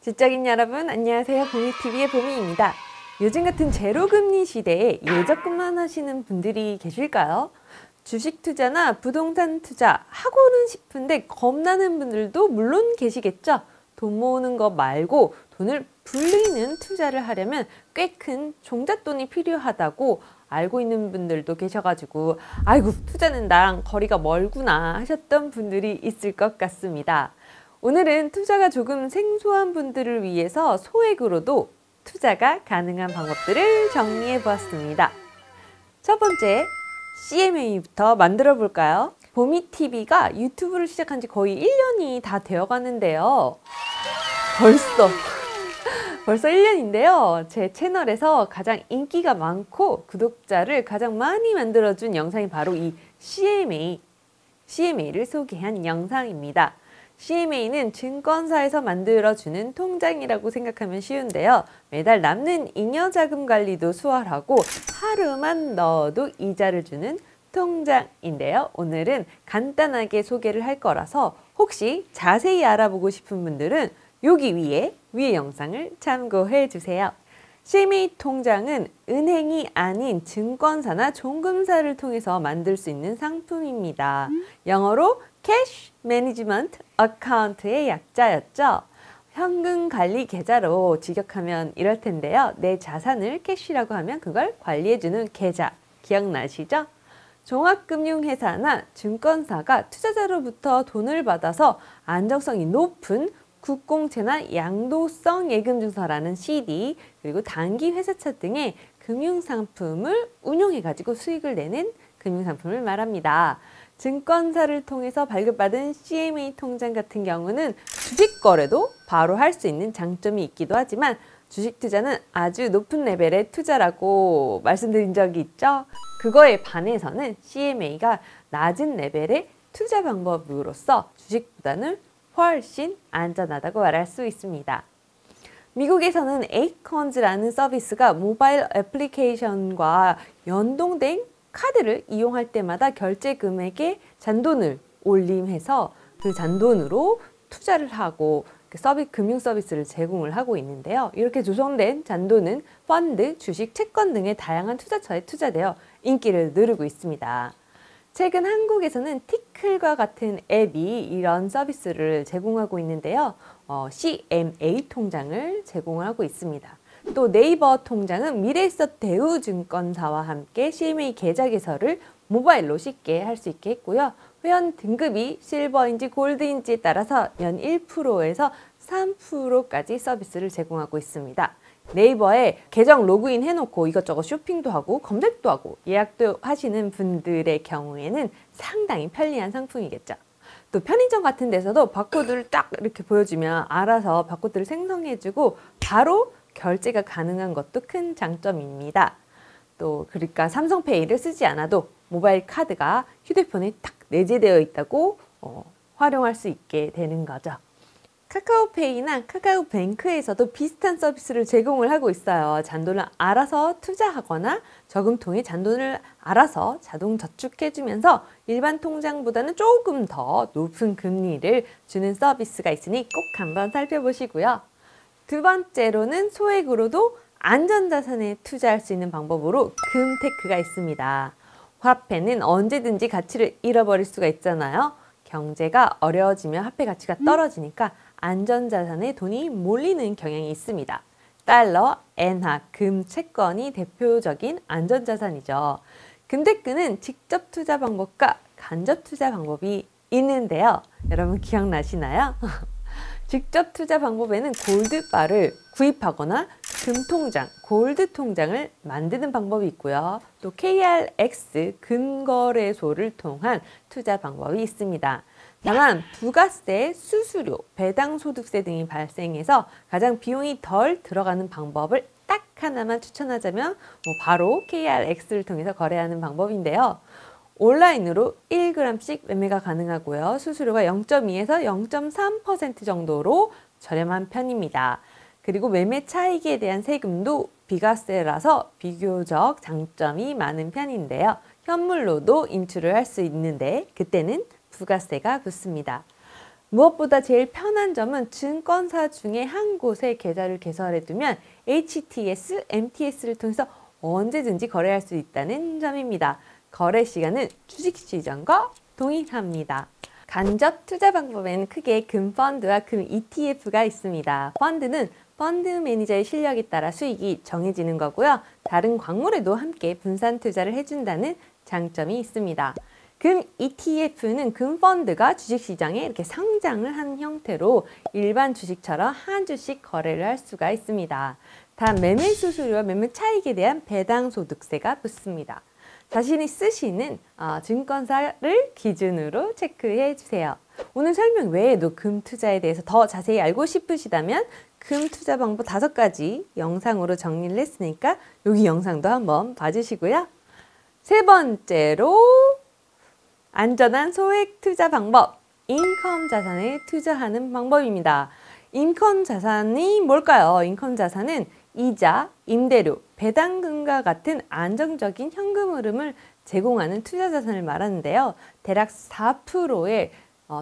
지적인 여러분 안녕하세요. 보미TV의 보미입니다. 요즘 같은 제로금리 시대에 예적금만 하시는 분들이 계실까요? 주식 투자나 부동산 투자 하고는 싶은데 겁나는 분들도 물론 계시겠죠. 돈 모으는 거 말고 돈을 불리는 투자를 하려면 꽤 큰 종잣돈이 필요하다고 알고 있는 분들도 계셔가지고 아이고 투자는 나랑 거리가 멀구나 하셨던 분들이 있을 것 같습니다. 오늘은 투자가 조금 생소한 분들을 위해서 소액으로도 투자가 가능한 방법들을 정리해 보았습니다. 첫 번째, CMA부터 만들어 볼까요? 보미TV가 유튜브를 시작한 지 거의 1년이 다 되어 가는데요. 벌써 1년인데요. 제 채널에서 가장 인기가 많고 구독자를 가장 많이 만들어준 영상이 바로 이 CMA를 소개한 영상입니다. CMA는 증권사에서 만들어주는 통장이라고 생각하면 쉬운데요. 매달 남는 잉여자금 관리도 수월하고 하루만 넣어도 이자를 주는 통장인데요. 오늘은 간단하게 소개를 할 거라서 혹시 자세히 알아보고 싶은 분들은 여기 위에 영상을 참고해 주세요. CMA 통장은 은행이 아닌 증권사나 종금사를 통해서 만들 수 있는 상품입니다. 영어로 Cash Management Account의 약자였죠. 현금 관리 계좌로 직역하면 이럴 텐데요. 내 자산을 캐시라고 하면 그걸 관리해주는 계좌. 기억나시죠? 종합금융회사나 증권사가 투자자로부터 돈을 받아서 안정성이 높은 국공채나 양도성 예금증서라는 CD 그리고 단기 회사차 등의 금융상품을 운용해가지고 수익을 내는 금융상품을 말합니다. 증권사를 통해서 발급받은 CMA 통장 같은 경우는 주식 거래도 바로 할 수 있는 장점이 있기도 하지만 주식 투자는 아주 높은 레벨의 투자라고 말씀드린 적이 있죠. 그거에 반해서는 CMA가 낮은 레벨의 투자 방법으로서 주식보다는 훨씬 안전하다고 말할 수 있습니다. 미국에서는 에이컨즈라는 서비스가 모바일 애플리케이션과 연동된 카드를 이용할 때마다 결제 금액에 잔돈을 올림해서 그 잔돈으로 투자를 하고 금융 서비스를 제공을 하고 있는데요. 이렇게 조성된 잔돈은 펀드, 주식, 채권 등의 다양한 투자처에 투자되어 인기를 누르고 있습니다. 최근 한국에서는 티클과 같은 앱이 이런 서비스를 제공하고 있는데요. CMA 통장을 제공하고 있습니다. 또 네이버 통장은 미래에셋 대우증권사와 함께 CMA 계좌 개설을 모바일로 쉽게 할 수 있게 했고요. 회원 등급이 실버인지 골드인지에 따라서 연 1%에서 3%까지 서비스를 제공하고 있습니다. 네이버에 계정 로그인 해놓고 이것저것 쇼핑도 하고 검색도 하고 예약도 하시는 분들의 경우에는 상당히 편리한 상품이겠죠. 또 편의점 같은 데서도 바코드를 딱 이렇게 보여주면 알아서 바코드를 생성해주고 바로 결제가 가능한 것도 큰 장점입니다. 또 그러니까 삼성페이를 쓰지 않아도 모바일 카드가 휴대폰에 딱 내재되어 있다고 활용할 수 있게 되는 거죠. 카카오페이나 카카오뱅크에서도 비슷한 서비스를 제공을 하고 있어요. 잔돈을 알아서 투자하거나 저금통에 잔돈을 알아서 자동 저축해주면서 일반 통장보다는 조금 더 높은 금리를 주는 서비스가 있으니 꼭 한번 살펴보시고요. 두 번째로는 소액으로도 안전자산에 투자할 수 있는 방법으로 금테크가 있습니다. 화폐는 언제든지 가치를 잃어버릴 수가 있잖아요. 경제가 어려워지면 화폐 가치가 떨어지니까 안전자산에 돈이 몰리는 경향이 있습니다. 달러, 엔화, 금, 채권이 대표적인 안전자산이죠. 금테크는 직접 투자 방법과 간접 투자 방법이 있는데요. 여러분 기억나시나요? 직접 투자 방법에는 골드바를 구입하거나 금통장, 골드통장을 만드는 방법이 있고요. 또 KRX 금거래소를 통한 투자 방법이 있습니다. 다만 부가세, 수수료, 배당소득세 등이 발생해서 가장 비용이 덜 들어가는 방법을 딱 하나만 추천하자면 바로 KRX를 통해서 거래하는 방법인데요. 온라인으로 1g씩 매매가 가능하고요. 수수료가 0.2에서 0.3% 정도로 저렴한 편입니다. 그리고 매매 차익에 대한 세금도 비과세라서 비교적 장점이 많은 편인데요. 현물로도 인출을 할 수 있는데 그때는 부가세가 붙습니다. 무엇보다 제일 편한 점은 증권사 중에 한 곳에 계좌를 개설해 두면 HTS, MTS를 통해서 언제든지 거래할 수 있다는 점입니다. 거래 시간은 주식시장과 동일합니다. 간접 투자 방법에는 크게 금펀드와 금 ETF가 있습니다. 펀드는 펀드 매니저의 실력에 따라 수익이 정해지는 거고요. 다른 광물에도 함께 분산 투자를 해준다는 장점이 있습니다. 금 ETF는 금펀드가 주식시장에 이렇게 상장을 한 형태로 일반 주식처럼 한 주씩 거래를 할 수가 있습니다. 단 매매 수수료와 매매 차익에 대한 배당 소득세가 붙습니다. 자신이 쓰시는 증권사를 기준으로 체크해 주세요. 오늘 설명 외에도 금 투자에 대해서 더 자세히 알고 싶으시다면 금 투자 방법 5가지 영상으로 정리를 했으니까 여기 영상도 한번 봐주시고요. 세 번째로 안전한 소액 투자 방법, 인컴 자산에 투자하는 방법입니다. 인컴 자산이 뭘까요? 인컴 자산은 이자, 임대료, 배당금과 같은 안정적인 현금 흐름을 제공하는 투자 자산을 말하는데요. 대략 4%의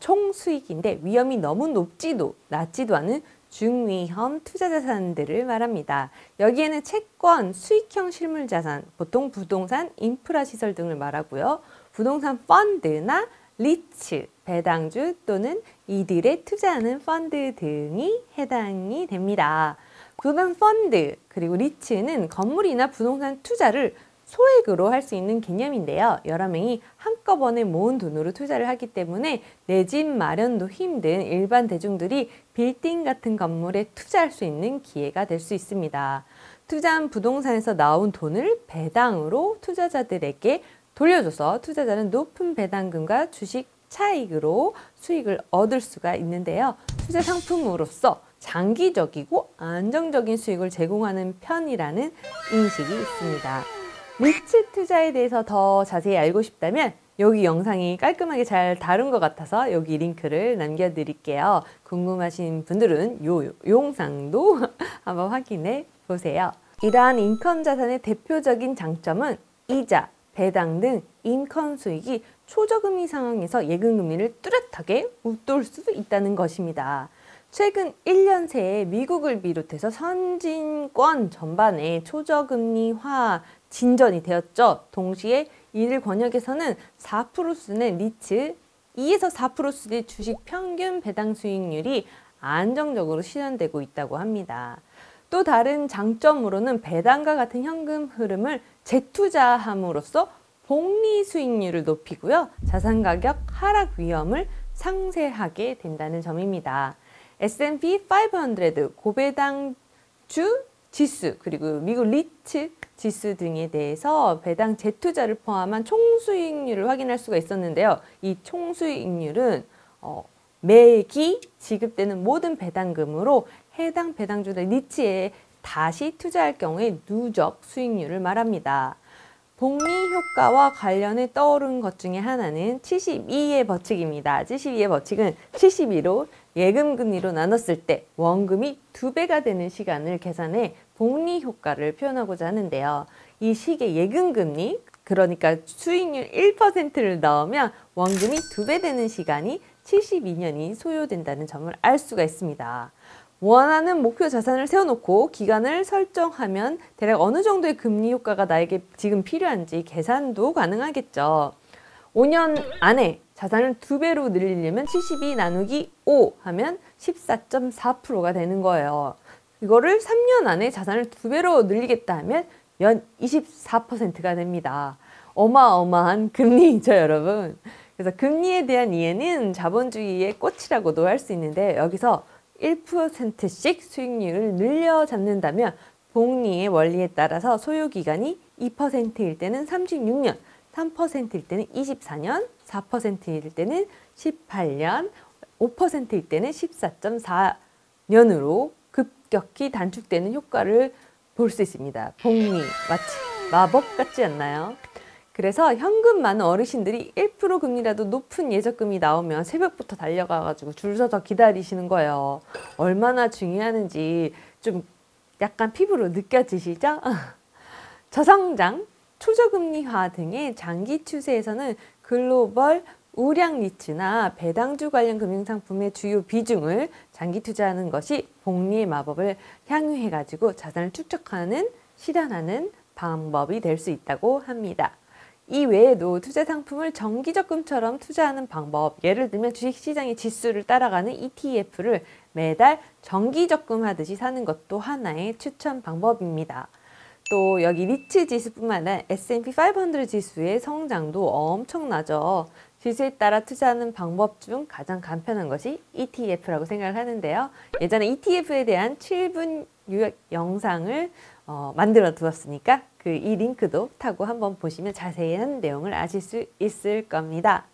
총 수익인데 위험이 너무 높지도 낮지도 않은 중위험 투자 자산들을 말합니다. 여기에는 채권, 수익형 실물 자산, 보통 부동산, 인프라 시설 등을 말하고요. 부동산 펀드나 리츠, 배당주 또는 이들에 투자하는 펀드 등이 해당이 됩니다. 부동산 펀드 그리고 리츠는 건물이나 부동산 투자를 소액으로 할 수 있는 개념인데요. 여러 명이 한꺼번에 모은 돈으로 투자를 하기 때문에 내 집 마련도 힘든 일반 대중들이 빌딩 같은 건물에 투자할 수 있는 기회가 될 수 있습니다. 투자한 부동산에서 나온 돈을 배당으로 투자자들에게 돌려줘서 투자자는 높은 배당금과 주식 차익으로 수익을 얻을 수가 있는데요. 투자 상품으로서 장기적이고 안정적인 수익을 제공하는 편이라는 인식이 있습니다. 리츠 투자에 대해서 더 자세히 알고 싶다면 여기 영상이 깔끔하게 잘 다룬 것 같아서 여기 링크를 남겨드릴게요. 궁금하신 분들은 요 영상도 한번 확인해 보세요. 이러한 인컴 자산의 대표적인 장점은 이자, 배당 등 인컴 수익이 초저금리 상황에서 예금금리를 뚜렷하게 웃돌 수 있다는 것입니다. 최근 1년 새에 미국을 비롯해서 선진권 전반에 초저금리화 진전이 되었죠. 동시에 이들 권역에서는 4% 수준의 리츠, 2에서 4% 수준의 주식 평균 배당 수익률이 안정적으로 실현되고 있다고 합니다. 또 다른 장점으로는 배당과 같은 현금 흐름을 재투자함으로써 복리 수익률을 높이고요. 자산 가격 하락 위험을 상쇄하게 된다는 점입니다. S&P 500 고배당주 지수 그리고 미국 리츠 지수 등에 대해서 배당 재투자를 포함한 총수익률을 확인할 수가 있었는데요. 이 총수익률은 매기 지급되는 모든 배당금으로 해당 배당주의 리츠에 다시 투자할 경우에 누적 수익률을 말합니다. 복리 효과와 관련해 떠오른 것 중에 하나는 72의 법칙입니다. 72의 법칙은 72로 예금 금리로 나눴을 때 원금이 2배가 되는 시간을 계산해 복리 효과를 표현하고자 하는데요. 이 식의 예금 금리, 그러니까 수익률 1%를 넣으면 원금이 2배 되는 시간이 72년이 소요된다는 점을 알 수가 있습니다. 원하는 목표 자산을 세워놓고 기간을 설정하면 대략 어느 정도의 금리 효과가 나에게 지금 필요한지 계산도 가능하겠죠. 5년 안에 자산을 2배로 늘리려면 72 나누기 5 하면 14.4%가 되는 거예요. 이거를 3년 안에 자산을 2배로 늘리겠다 하면 연 24%가 됩니다. 어마어마한 금리이죠, 여러분. 그래서 금리에 대한 이해는 자본주의의 꽃이라고도 할 수 있는데 여기서 1%씩 수익률을 늘려 잡는다면 복리의 원리에 따라서 소요기간이 2%일 때는 36년, 3%일 때는 24년, 4%일 때는 18년, 5%일 때는 14.4년으로 급격히 단축되는 효과를 볼 수 있습니다. 복리, 마치 마법 같지 않나요? 그래서 현금 많은 어르신들이 1% 금리라도 높은 예적금이 나오면 새벽부터 달려가가지고 줄 서서 기다리시는 거예요. 얼마나 중요하는지 좀 약간 피부로 느껴지시죠? 저성장, 초저금리화 등의 장기 추세에서는 글로벌 우량 리츠나 배당주 관련 금융상품의 주요 비중을 장기 투자하는 것이 복리의 마법을 향유해가지고 자산을 축적하는, 실현하는 방법이 될 수 있다고 합니다. 이 외에도 투자 상품을 정기적금처럼 투자하는 방법, 예를 들면 주식시장의 지수를 따라가는 ETF를 매달 정기적금 하듯이 사는 것도 하나의 추천 방법입니다. 또 여기 리츠 지수뿐만 아니라 S&P 500 지수의 성장도 엄청나죠. 지수에 따라 투자하는 방법 중 가장 간편한 것이 ETF라고 생각을 하는데요. 예전에 ETF에 대한 7분 요약 영상을 만들어 두었으니까 이 링크도 타고 한번 보시면 자세한 내용을 아실 수 있을 겁니다.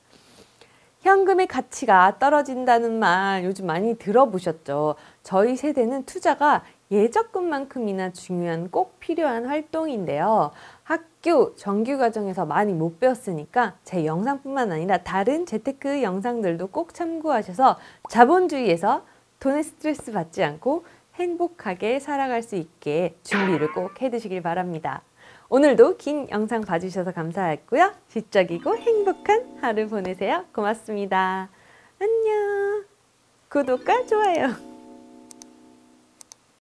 현금의 가치가 떨어진다는 말 요즘 많이 들어보셨죠? 저희 세대는 투자가 예적금만큼이나 중요한 꼭 필요한 활동인데요. 학교 정규과정에서 많이 못 배웠으니까 제 영상뿐만 아니라 다른 재테크 영상들도 꼭 참고하셔서 자본주의에서 돈의 스트레스 받지 않고 행복하게 살아갈 수 있게 준비를 꼭 해두시길 바랍니다. 오늘도 긴 영상 봐주셔서 감사했고요. 지적이고 행복한 하루 보내세요. 고맙습니다. 안녕. 구독과 좋아요.